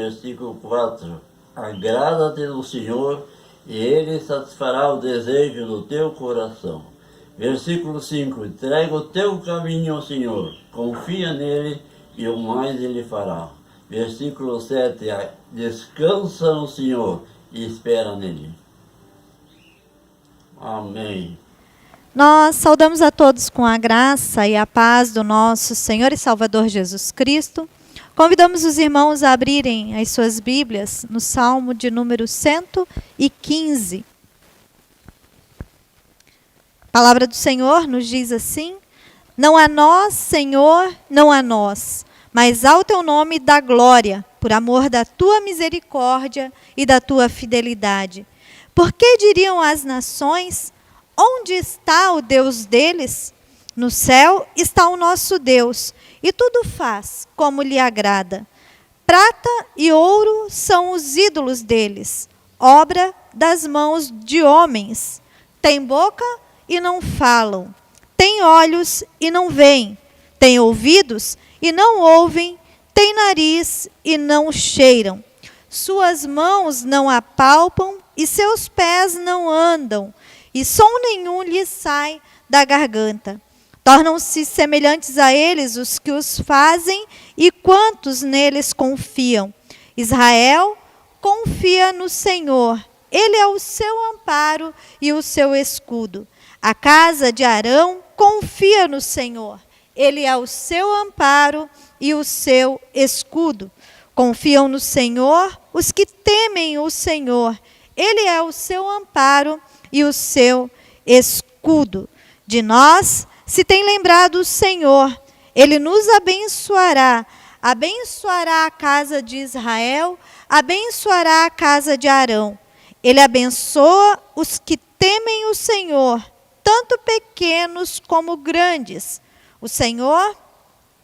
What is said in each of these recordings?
Versículo 4. Agrada-te do Senhor e Ele satisfará o desejo do teu coração. Versículo 5. Entrega o teu caminho ao Senhor, confia nele e o mais Ele fará. Versículo 7. Descansa no Senhor e espera nele. Amém. Nós saudamos a todos com a graça e a paz do nosso Senhor e Salvador Jesus Cristo. Convidamos os irmãos a abrirem as suas Bíblias no Salmo de número 115. A palavra do Senhor nos diz assim: não a nós, Senhor, não a nós, mas ao teu nome dá glória, por amor da tua misericórdia e da tua fidelidade. Porque diriam as nações: onde está o Deus deles? No céu está o nosso Deus, e tudo faz como lhe agrada. Prata e ouro são os ídolos deles, obra das mãos de homens. Tem boca e não falam, tem olhos e não veem, tem ouvidos e não ouvem, tem nariz e não cheiram. Suas mãos não apalpam e seus pés não andam, e som nenhum lhes sai da garganta. Tornam-se semelhantes a eles os que os fazem e quantos neles confiam. Israel confia no Senhor, Ele é o seu amparo e o seu escudo. A casa de Arão confia no Senhor, Ele é o seu amparo e o seu escudo. Confiam no Senhor os que temem o Senhor, Ele é o seu amparo e o seu escudo. De nós se tem lembrado o Senhor, Ele nos abençoará, abençoará a casa de Israel, abençoará a casa de Arão. Ele abençoa os que temem o Senhor, tanto pequenos como grandes. O Senhor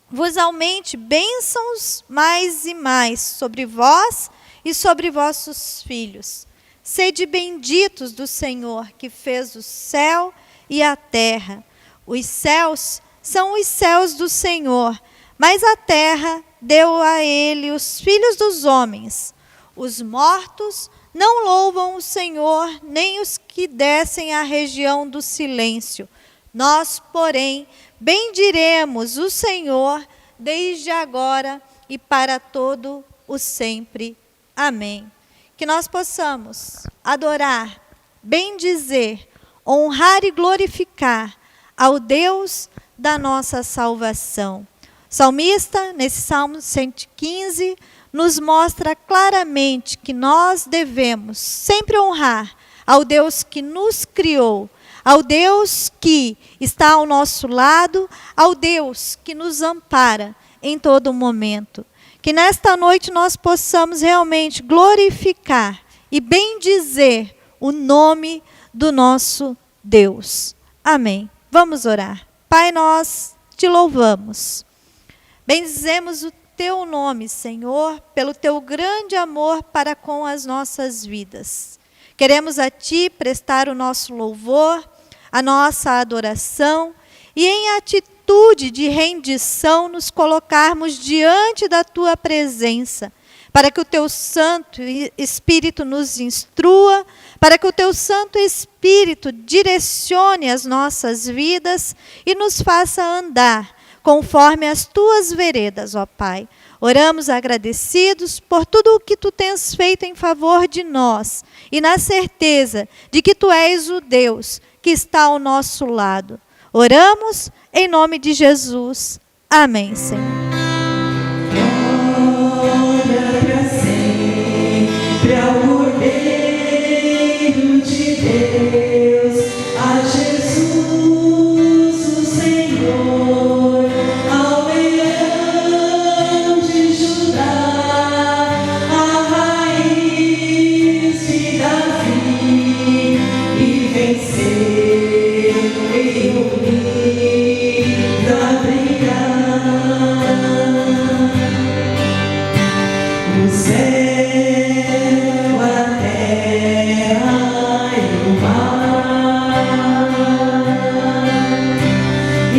vos aumente bênçãos mais e mais sobre vós e sobre vossos filhos. Sede benditos do Senhor, que fez o céu e a terra. Os céus são os céus do Senhor, mas a terra deu a ele os filhos dos homens. Os mortos não louvam o Senhor, nem os que descem à região do silêncio. Nós, porém, bendiremos o Senhor desde agora e para todo o sempre. Amém. Que nós possamos adorar, bendizer, honrar e glorificar ao Deus da nossa salvação. O salmista, nesse Salmo 115, nos mostra claramente que nós devemos sempre honrar ao Deus que nos criou, ao Deus que está ao nosso lado, ao Deus que nos ampara em todo momento. Que nesta noite nós possamos realmente glorificar e bendizer o nome do nosso Deus. Amém. Vamos orar. Pai, nós te louvamos. Bendizemos o teu nome, Senhor, pelo teu grande amor para com as nossas vidas. Queremos a ti prestar o nosso louvor, a nossa adoração e em atitude de rendição nos colocarmos diante da tua presença, para que o teu Santo Espírito nos instrua, para que o teu Santo Espírito direcione as nossas vidas e nos faça andar conforme as tuas veredas, ó Pai. Oramos agradecidos por tudo o que tu tens feito em favor de nós e na certeza de que tu és o Deus que está ao nosso lado. Oramos em nome de Jesus. Amém, Senhor. Glória pra sempre ao Cordeiro de Deus, a Jesus, o Senhor, ao Leão de Judá, a raiz de Davi, e venceu e unida a brilhar. O céu, a terra e o mar, e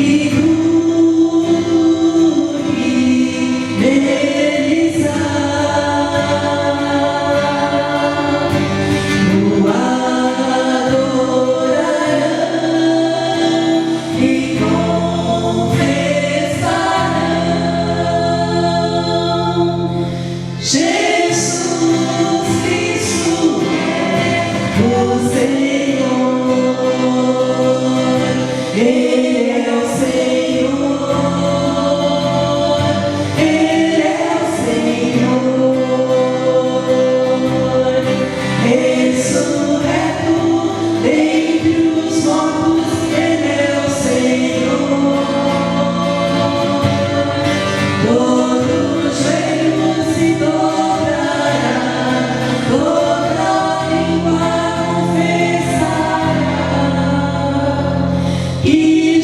tudo que neles há, o adorarão e confessarão: Jesus Cristo é o Senhor, Ele é o Senhor, Ele é o Senhor, ressurreto dentre os mortos, Ele é o Senhor. Todo joelho se dobrará, toda língua confessará que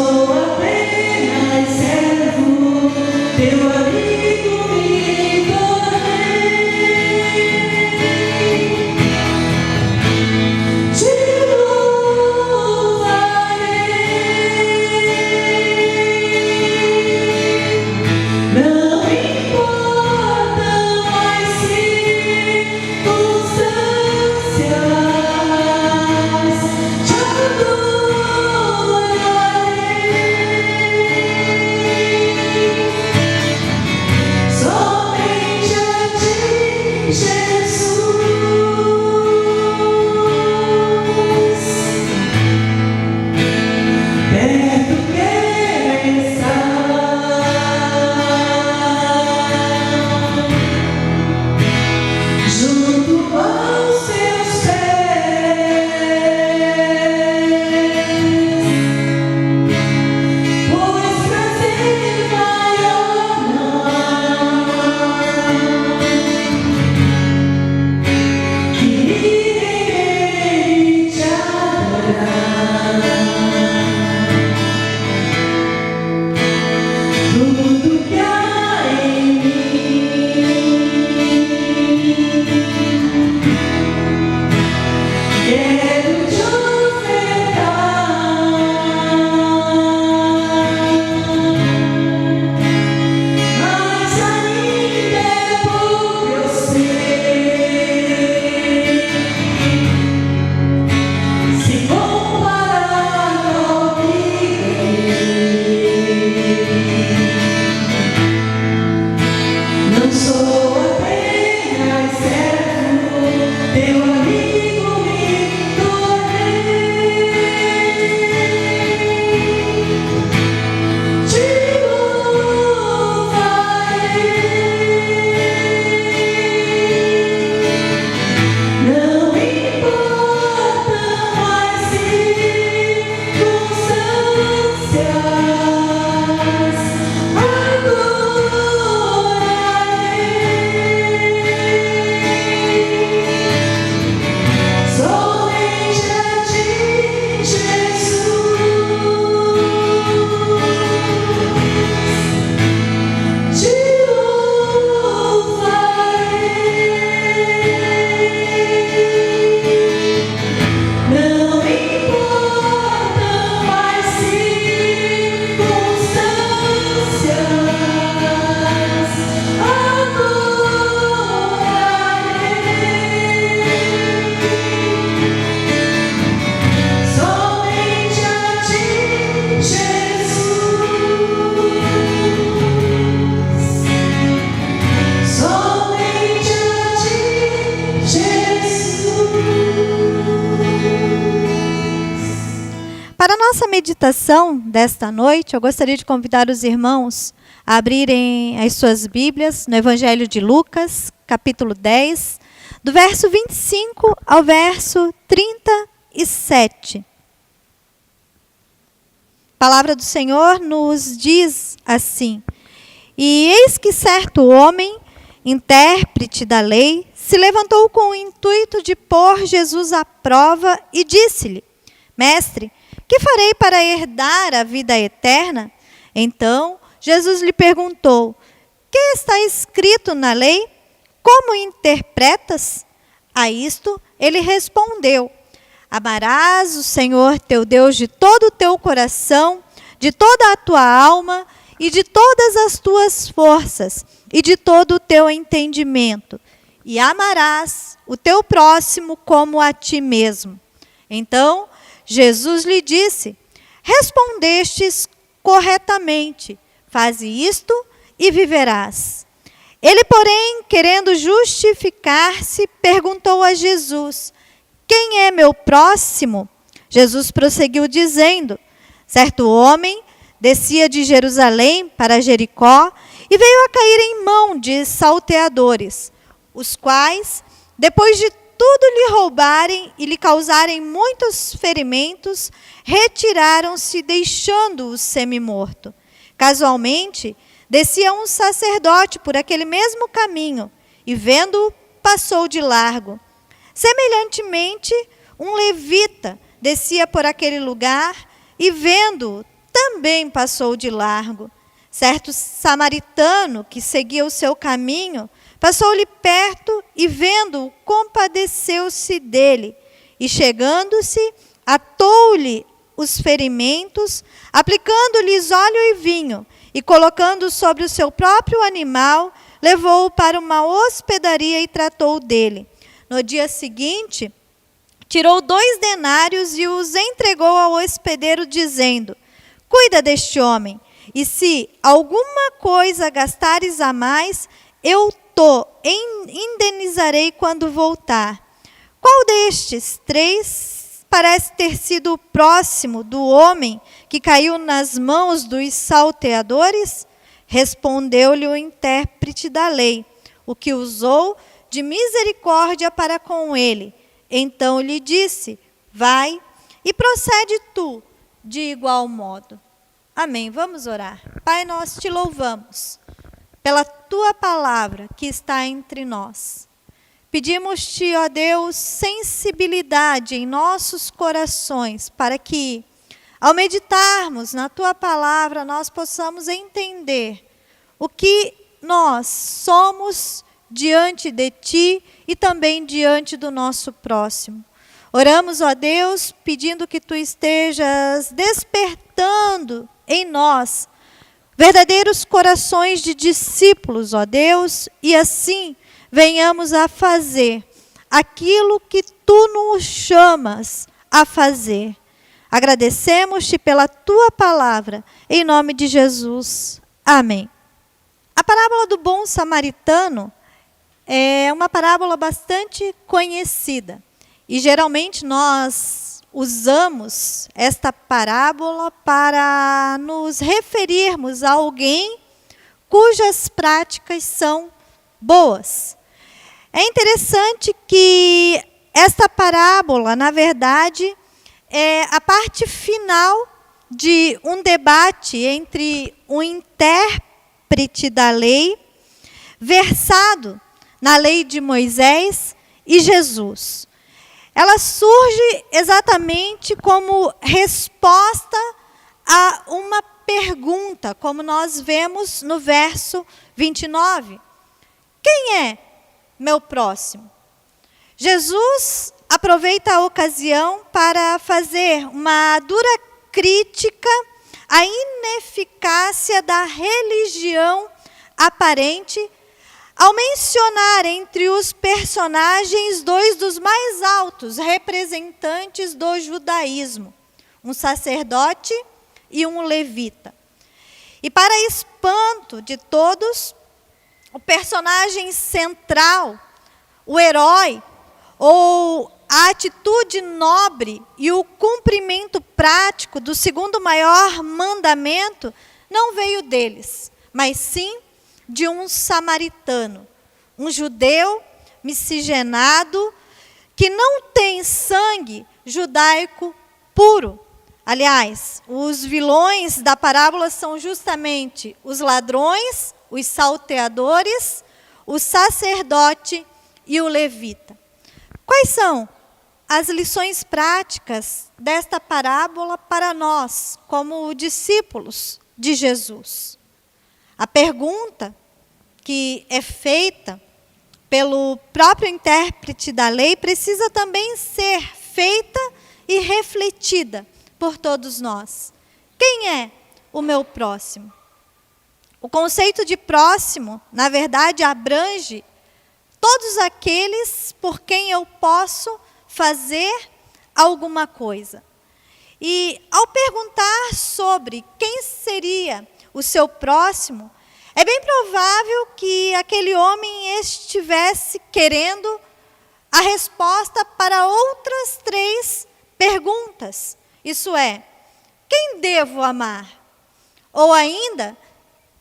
sou apenas servo, teu amigo me tornei. Te louvarei. Não importa mais circunstâncias, te adorarei. Somente a ti, Jesus, perto quero estar, junto aos seus pés, pois prazer maior não há que irei te adorar. Tudo que há em mim, quero te ofertar, mas ainda é pouco, eu sei, se comparado ao que não sou apenas servo, teu amigo me tornei. Te louvarei. Não importa mais circunstâncias, adorarei. Somente a ti, Jesus, te louvarei. Não importa mais circunstâncias, adorarei. Somente a ti, Jesus. Somente a ti, Jesus. Para a nossa meditação desta noite, eu gostaria de convidar os irmãos a abrirem as suas Bíblias no Evangelho de Lucas, capítulo 10, do verso 25 ao verso 37. A palavra do Senhor nos diz assim: E eis que certo homem, intérprete da lei, se levantou com o intuito de pôr Jesus à prova e disse-lhe: Mestre, que farei para herdar a vida eterna? Então Jesus lhe perguntou: Que está escrito na lei? Como interpretas? A isto ele respondeu: Amarás o Senhor teu Deus de todo o teu coração, de toda a tua alma e de todas as tuas forças e de todo o teu entendimento. E amarás o teu próximo como a ti mesmo. Então Jesus lhe disse: Respondestes corretamente, faze isto e viverás. Ele, porém, querendo justificar-se, perguntou a Jesus: Quem é meu próximo? Jesus prosseguiu dizendo: Certo homem descia de Jerusalém para Jericó e veio a cair em mão de salteadores, os quais, depois de tudo lhe roubarem e lhe causarem muitos ferimentos, retiraram-se, deixando-o semi-morto. Casualmente, descia um sacerdote por aquele mesmo caminho e, vendo-o, passou de largo. Semelhantemente, um levita descia por aquele lugar e, vendo-o, também passou de largo. Certo samaritano que seguia o seu caminho, passou-lhe perto e, vendo-o, compadeceu-se dele. E, chegando-se, atou-lhe os ferimentos, aplicando-lhes óleo e vinho, e, colocando-o sobre o seu próprio animal, levou-o para uma hospedaria e tratou dele. No dia seguinte, tirou 2 denários e os entregou ao hospedeiro, dizendo: cuida deste homem, e se alguma coisa gastares a mais, eu indenizarei quando voltar. Qual destes 3 parece ter sido o próximo do homem que caiu nas mãos dos salteadores? Respondeu-lhe o intérprete da lei, o que usou de misericórdia para com ele. Então lhe disse: vai e procede tu de igual modo. Amém. Vamos orar. Pai, nós te louvamos pela tua palavra que está entre nós. Pedimos-te, ó Deus, sensibilidade em nossos corações, para que, ao meditarmos na tua palavra, nós possamos entender o que nós somos diante de ti e também diante do nosso próximo. Oramos, ó Deus, pedindo que tu estejas despertando em nós verdadeiros corações de discípulos, ó Deus, e assim venhamos a fazer aquilo que tu nos chamas a fazer. Agradecemos-te pela tua palavra, em nome de Jesus. Amém. A parábola do bom samaritano é uma parábola bastante conhecida. E geralmente nós usamos esta parábola para nos referirmos a alguém cujas práticas são boas. É interessante que esta parábola, na verdade, é a parte final de um debate entre um intérprete da lei, versado na lei de Moisés, e Jesus. Ela surge exatamente como resposta a uma pergunta, como nós vemos no verso 29. Quem é meu próximo? Jesus aproveita a ocasião para fazer uma dura crítica à ineficácia da religião aparente, ao mencionar entre os personagens 2 dos mais altos representantes do judaísmo, um sacerdote e um levita. E para espanto de todos, o personagem central, o herói, ou a atitude nobre e o cumprimento prático do segundo maior mandamento, não veio deles, mas sim de um samaritano, um judeu miscigenado, que não tem sangue judaico puro. Aliás, os vilões da parábola são justamente os ladrões, os salteadores, o sacerdote e o levita. Quais são as lições práticas desta parábola para nós, como discípulos de Jesus? A pergunta que é feita pelo próprio intérprete da lei precisa também ser feita e refletida por todos nós. Quem é o meu próximo? O conceito de próximo, na verdade, abrange todos aqueles por quem eu posso fazer alguma coisa. E ao perguntar sobre quem seria o seu próximo, é bem provável que aquele homem estivesse querendo a resposta para outras 3 perguntas. Isso é, quem devo amar? Ou ainda,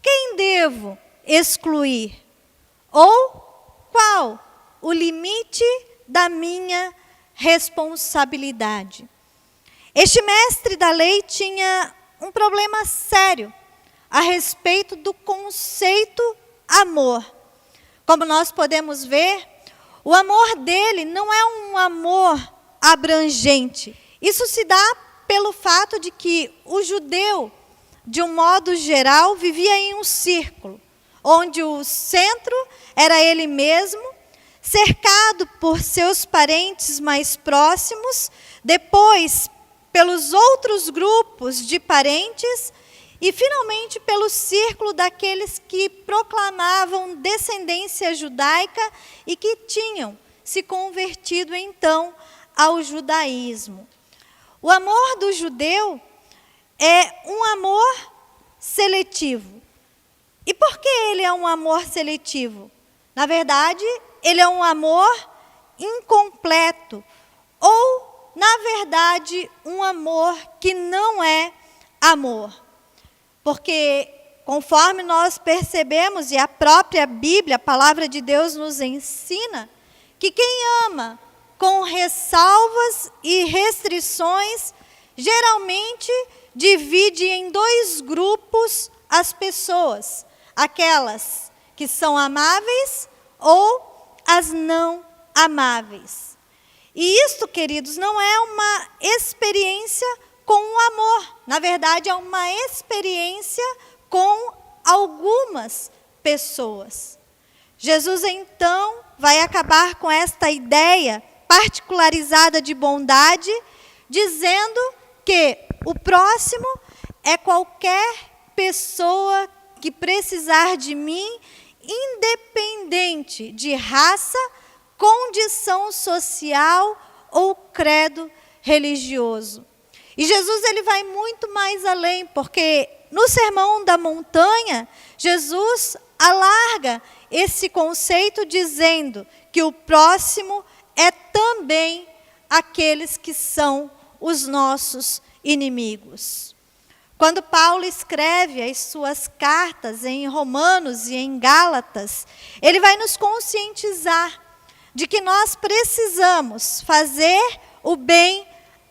quem devo excluir? Ou qual o limite da minha responsabilidade? Este mestre da lei tinha um problema sério a respeito do conceito amor. Como nós podemos ver, o amor dele não é um amor abrangente. Isso se dá pelo fato de que o judeu de um modo geral, vivia em um círculo, onde o centro era ele mesmo, cercado por seus parentes mais próximos, depois pelos outros grupos de parentes e, finalmente, pelo círculo daqueles que proclamavam descendência judaica e que tinham se convertido, então, ao judaísmo. O amor do judeu é um amor seletivo. E por que ele é um amor seletivo? Na verdade, ele é um amor incompleto, ou, na verdade, um amor que não é amor. Porque, conforme nós percebemos, e a própria Bíblia, a palavra de Deus nos ensina, que quem ama com ressalvas e restrições, geralmente divide em dois grupos as pessoas, aquelas que são amáveis ou as não amáveis. E isto, queridos, não é uma experiência com o amor. Na verdade, é uma experiência com algumas pessoas. Jesus, então, vai acabar com esta ideia particularizada de bondade, dizendo que o próximo é qualquer pessoa que precisar de mim, independente de raça, condição social ou credo religioso. E Jesus, ele vai muito mais além, porque no Sermão da Montanha, Jesus alarga esse conceito dizendo que o próximo é também aqueles que são os nossos inimigos. Quando Paulo escreve as suas cartas em Romanos e em Gálatas, ele vai nos conscientizar de que nós precisamos fazer o bem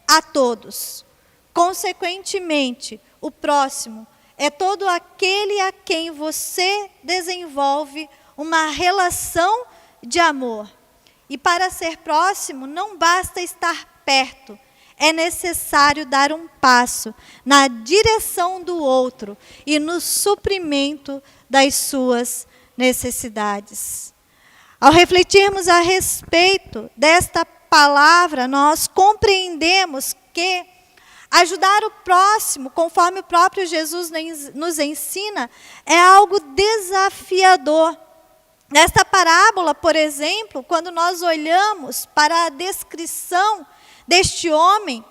a todos. Consequentemente, o próximo é todo aquele a quem você desenvolve uma relação de amor. E para ser próximo, não basta estar perto, é necessário dar um passo na direção do outro e no suprimento das suas necessidades. Ao refletirmos a respeito desta palavra, nós compreendemos que ajudar o próximo, conforme o próprio Jesus nos ensina, é algo desafiador. Nesta parábola, por exemplo, quando nós olhamos para a descrição deste homem,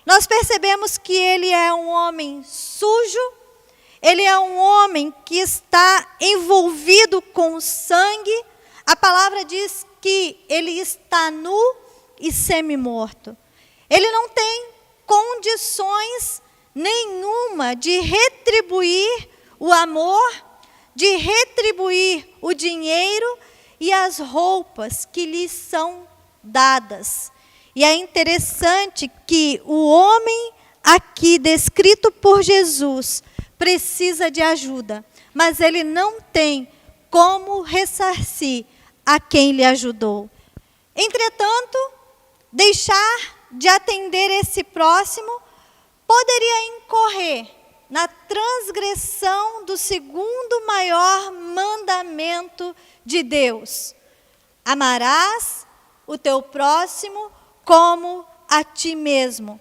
nós percebemos que ele é um homem sujo, ele é um homem que está envolvido com sangue. A palavra diz que ele está nu e semi-morto. Ele não tem condições nenhuma de retribuir o amor, de retribuir o dinheiro e as roupas que lhe são dadas. E é interessante que o homem aqui descrito por Jesus precisa de ajuda, mas ele não tem como ressarcir a quem lhe ajudou. Entretanto, deixar de atender esse próximo poderia incorrer na transgressão do segundo maior mandamento de Deus: amarás o teu próximo como a ti mesmo.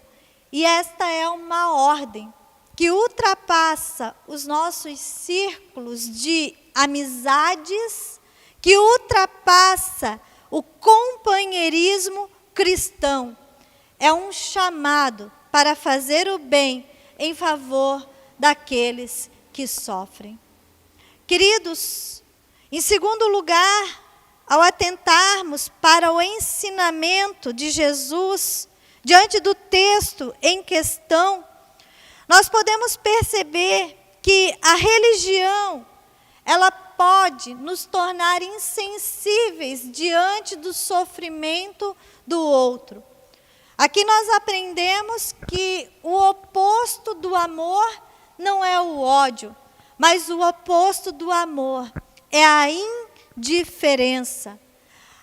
E esta é uma ordem que ultrapassa os nossos círculos de amizades, que ultrapassa o companheirismo cristão. É um chamado para fazer o bem em favor daqueles que sofrem. Queridos, em segundo lugar, ao atentarmos para o ensinamento de Jesus, diante do texto em questão, nós podemos perceber que a religião, ela pode nos tornar insensíveis diante do sofrimento do outro. Aqui nós aprendemos que o oposto do amor não é o ódio, mas o oposto do amor é a indiferença.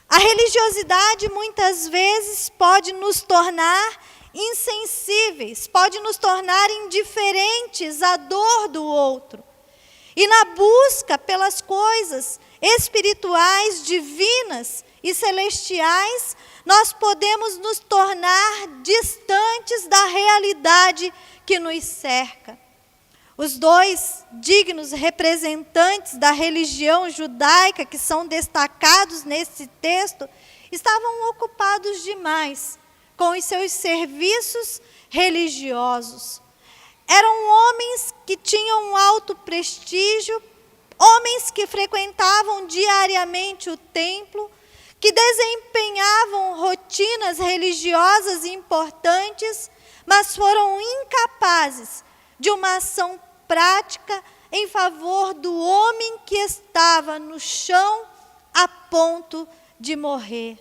A religiosidade muitas vezes pode nos tornar insensíveis, pode nos tornar indiferentes à dor do outro. E na busca pelas coisas espirituais, divinas e celestiais, nós podemos nos tornar distantes da realidade que nos cerca. Os dois dignos representantes da religião judaica, que são destacados nesse texto, estavam ocupados demais com os seus serviços religiosos. Eram homens que tinham um alto prestígio, homens que frequentavam diariamente o templo, que desempenhavam rotinas religiosas importantes, mas foram incapazes de uma ação prática em favor do homem que estava no chão a ponto de morrer.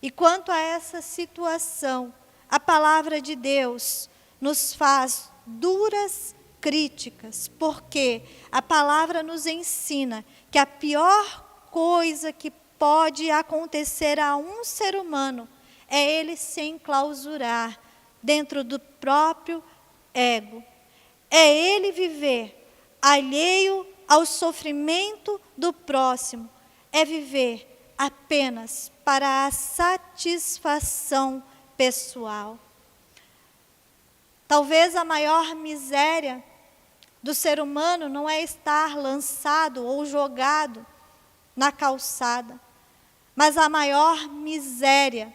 E quanto a essa situação, a palavra de Deus nos faz duras críticas, porque a palavra nos ensina que a pior coisa que pode acontecer a um ser humano é ele se enclausurar dentro do próprio ego. É ele viver alheio ao sofrimento do próximo. É viver apenas para a satisfação pessoal. Talvez a maior miséria do ser humano não é estar lançado ou jogado na calçada, mas a maior miséria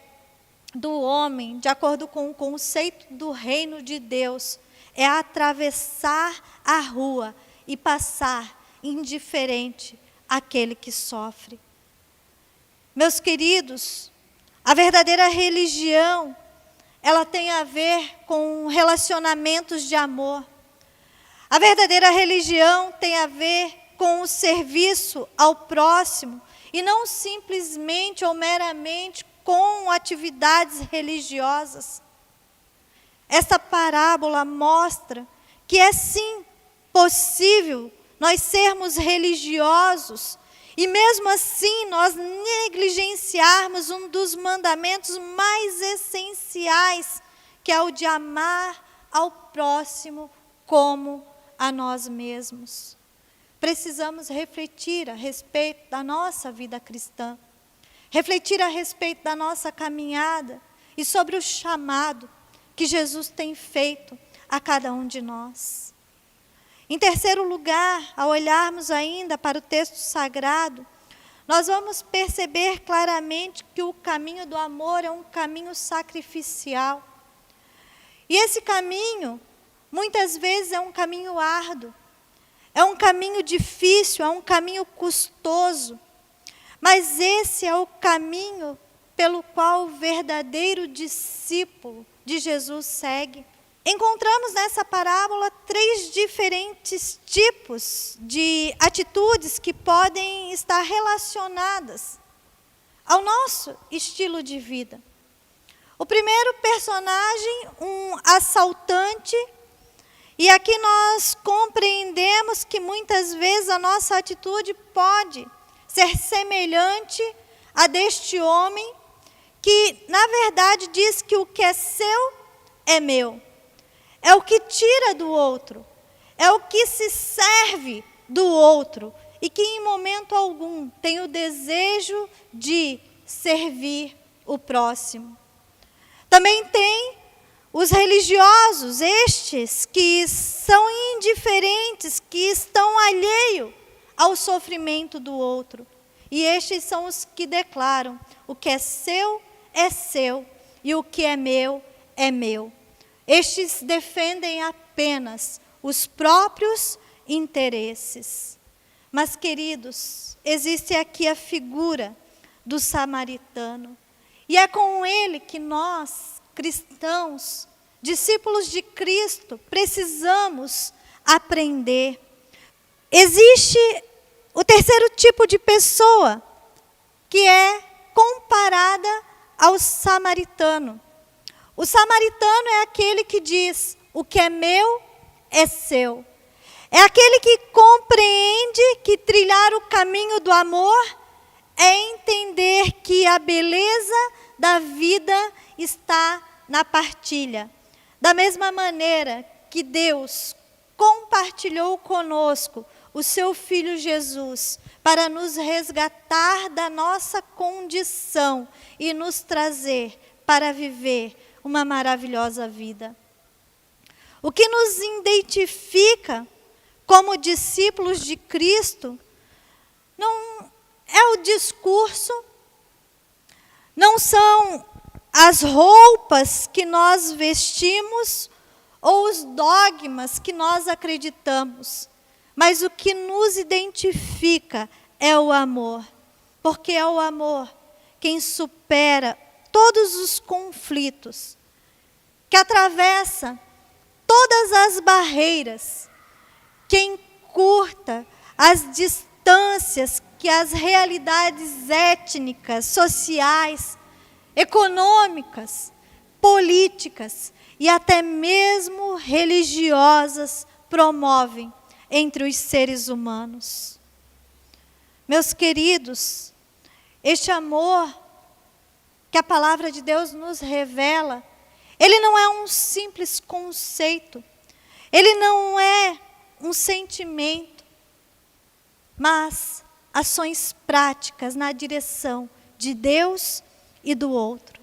do homem, de acordo com o conceito do reino de Deus, é atravessar a rua e passar indiferente àquele que sofre. Meus queridos, a verdadeira religião, ela tem a ver com relacionamentos de amor. A verdadeira religião tem a ver com o serviço ao próximo e não simplesmente ou meramente com atividades religiosas. Esta parábola mostra que é sim possível nós sermos religiosos e mesmo assim nós negligenciarmos um dos mandamentos mais essenciais, que é o de amar ao próximo como a nós mesmos. Precisamos refletir a respeito da nossa vida cristã, refletir a respeito da nossa caminhada e sobre o chamado que Jesus tem feito a cada um de nós. Em terceiro lugar, ao olharmos ainda para o texto sagrado, nós vamos perceber claramente que o caminho do amor é um caminho sacrificial. E esse caminho, muitas vezes, é um caminho árduo, é um caminho difícil, é um caminho custoso, mas esse é o caminho pelo qual o verdadeiro discípulo de Jesus segue. Encontramos nessa parábola 3 diferentes tipos de atitudes que podem estar relacionadas ao nosso estilo de vida. O primeiro personagem, um assaltante, e aqui nós compreendemos que muitas vezes a nossa atitude pode ser semelhante a deste homem que, na verdade, diz que o que é seu é meu. É o que tira do outro, é o que se serve do outro e que em momento algum tem o desejo de servir o próximo. Também tem os religiosos, estes que são indiferentes, que estão alheios ao sofrimento do outro. E estes são os que declaram: o que é seu e o que é meu é meu. Estes defendem apenas os próprios interesses. Mas, queridos, existe aqui a figura do samaritano. E é com ele que nós, cristãos, discípulos de Cristo, precisamos aprender. Existe o terceiro tipo de pessoa, que é comparada ao samaritano. O samaritano é aquele que diz: o que é meu é seu. É aquele que compreende que trilhar o caminho do amor é entender que a beleza da vida está na partilha. Da mesma maneira que Deus compartilhou conosco o seu Filho Jesus para nos resgatar da nossa condição e nos trazer para viver uma maravilhosa vida. O que nos identifica como discípulos de Cristo não é o discurso, não são as roupas que nós vestimos ou os dogmas que nós acreditamos, mas o que nos identifica é o amor, porque é o amor quem supera todos os conflitos, que atravessa todas as barreiras, que encurta as distâncias que as realidades étnicas, sociais, econômicas, políticas e até mesmo religiosas promovem entre os seres humanos. Meus queridos, este amor que a palavra de Deus nos revela, ele não é um simples conceito, ele não é um sentimento, mas ações práticas na direção de Deus e do outro.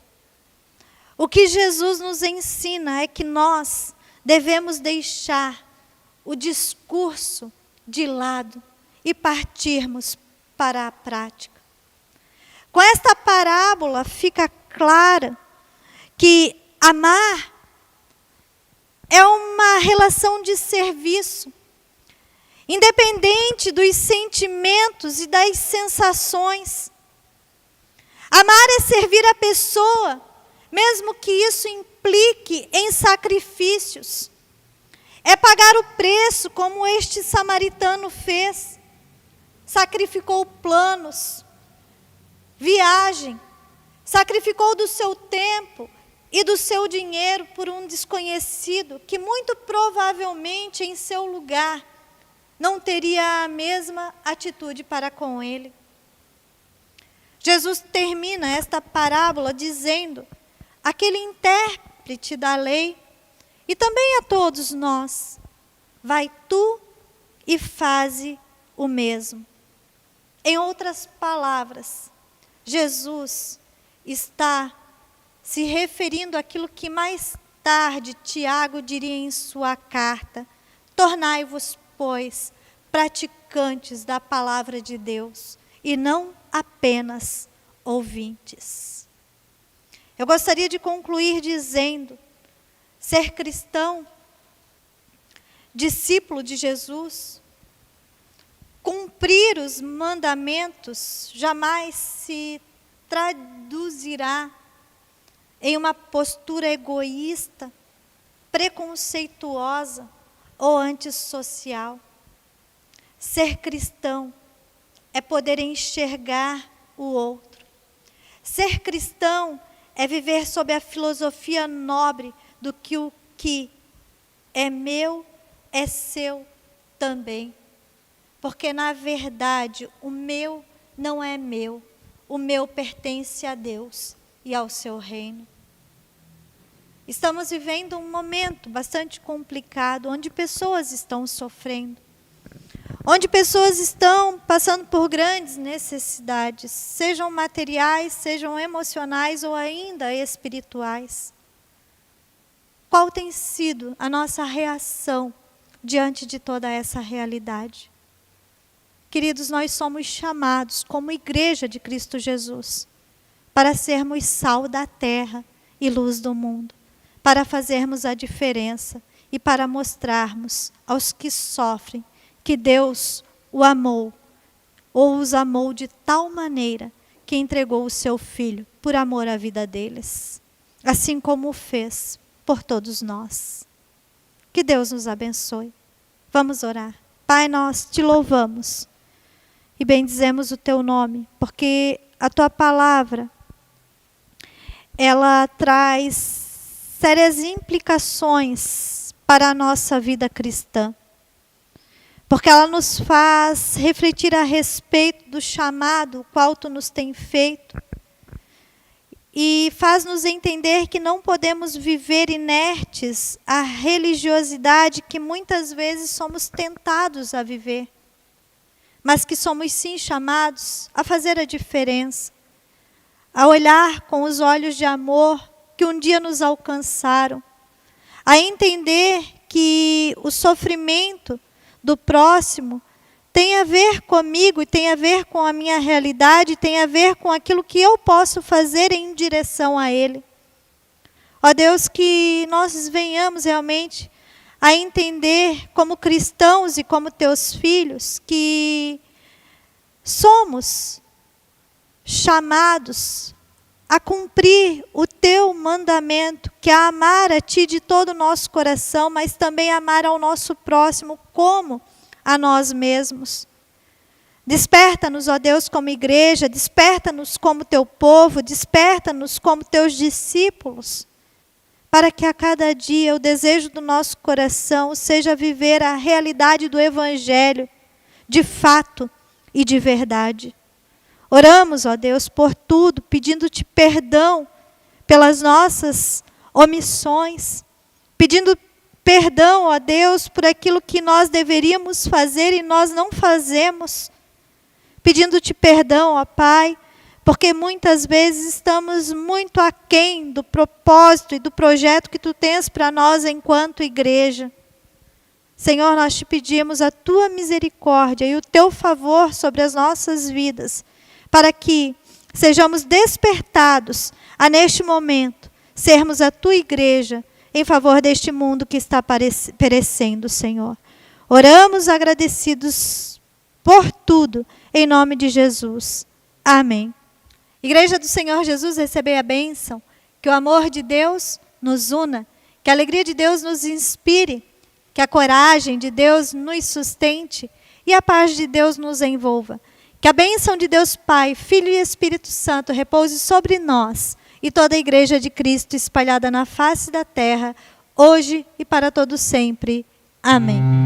O que Jesus nos ensina é que nós devemos deixar o discurso de lado e partirmos para a prática. Com esta parábola fica clara que amar é uma relação de serviço, independente dos sentimentos e das sensações. Amar é servir a pessoa, mesmo que isso implique em sacrifícios. É pagar o preço, como este samaritano fez. Sacrificou planos, viagem, sacrificou do seu tempo e do seu dinheiro por um desconhecido que muito provavelmente em seu lugar não teria a mesma atitude para com ele. Jesus termina esta parábola dizendo àquele intérprete da lei e também a todos nós: vai tu e faze o mesmo. Em outras palavras, Jesus está se referindo àquilo que mais tarde Tiago diria em sua carta: tornai-vos, pois, praticantes da palavra de Deus e não apenas ouvintes. Eu gostaria de concluir dizendo: ser cristão, discípulo de Jesus, cumprir os mandamentos jamais se traduzirá em uma postura egoísta, preconceituosa ou antissocial. Ser cristão é poder enxergar o outro. Ser cristão é viver sob a filosofia nobre do que o que é meu é seu também. Porque, na verdade, o meu não é meu. O meu pertence a Deus e ao seu reino. Estamos vivendo um momento bastante complicado, onde pessoas estão sofrendo, onde pessoas estão passando por grandes necessidades, sejam materiais, sejam emocionais ou ainda espirituais. Qual tem sido a nossa reação diante de toda essa realidade? Queridos, nós somos chamados como igreja de Cristo Jesus para sermos sal da terra e luz do mundo, para fazermos a diferença e para mostrarmos aos que sofrem que Deus o amou, ou os amou de tal maneira que entregou o seu Filho por amor à vida deles, assim como o fez por todos nós. Que Deus nos abençoe. Vamos orar. Pai, nós te louvamos e bendizemos o teu nome, porque a tua palavra, ela traz sérias implicações para a nossa vida cristã. Porque ela nos faz refletir a respeito do chamado qual tu nos tem feito. e faz-nos entender que não podemos viver inertes à religiosidade que muitas vezes somos tentados a viver, mas que somos sim chamados a fazer a diferença, a olhar com os olhos de amor que um dia nos alcançaram, a entender que o sofrimento do próximo tem a ver comigo, tem a ver com a minha realidade, tem a ver com aquilo que eu posso fazer em direção a ele. Ó Deus, que nós venhamos realmente a entender como cristãos e como teus filhos, que somos chamados a cumprir o teu mandamento, que é amar a ti de todo o nosso coração, mas também amar ao nosso próximo como a nós mesmos. Desperta-nos, ó Deus, como igreja, desperta-nos como teu povo, desperta-nos como teus discípulos, para que a cada dia o desejo do nosso coração seja viver a realidade do Evangelho, de fato e de verdade. Oramos, ó Deus, por tudo, pedindo-te perdão pelas nossas omissões, pedindo perdão, ó Deus, por aquilo que nós deveríamos fazer e nós não fazemos. Pedindo-te perdão, ó Pai, porque muitas vezes estamos muito aquém do propósito e do projeto que tu tens para nós enquanto igreja. Senhor, nós te pedimos a tua misericórdia e o teu favor sobre as nossas vidas, para que sejamos despertados a neste momento, sermos a tua igreja em favor deste mundo que está perecendo, Senhor. Oramos agradecidos por tudo, em nome de Jesus. Amém. Igreja do Senhor Jesus, recebei a bênção, que o amor de Deus nos una, que a alegria de Deus nos inspire, que a coragem de Deus nos sustente e a paz de Deus nos envolva. Que a bênção de Deus Pai, Filho e Espírito Santo repouse sobre nós e toda a igreja de Cristo espalhada na face da terra, hoje e para todo sempre. Amém.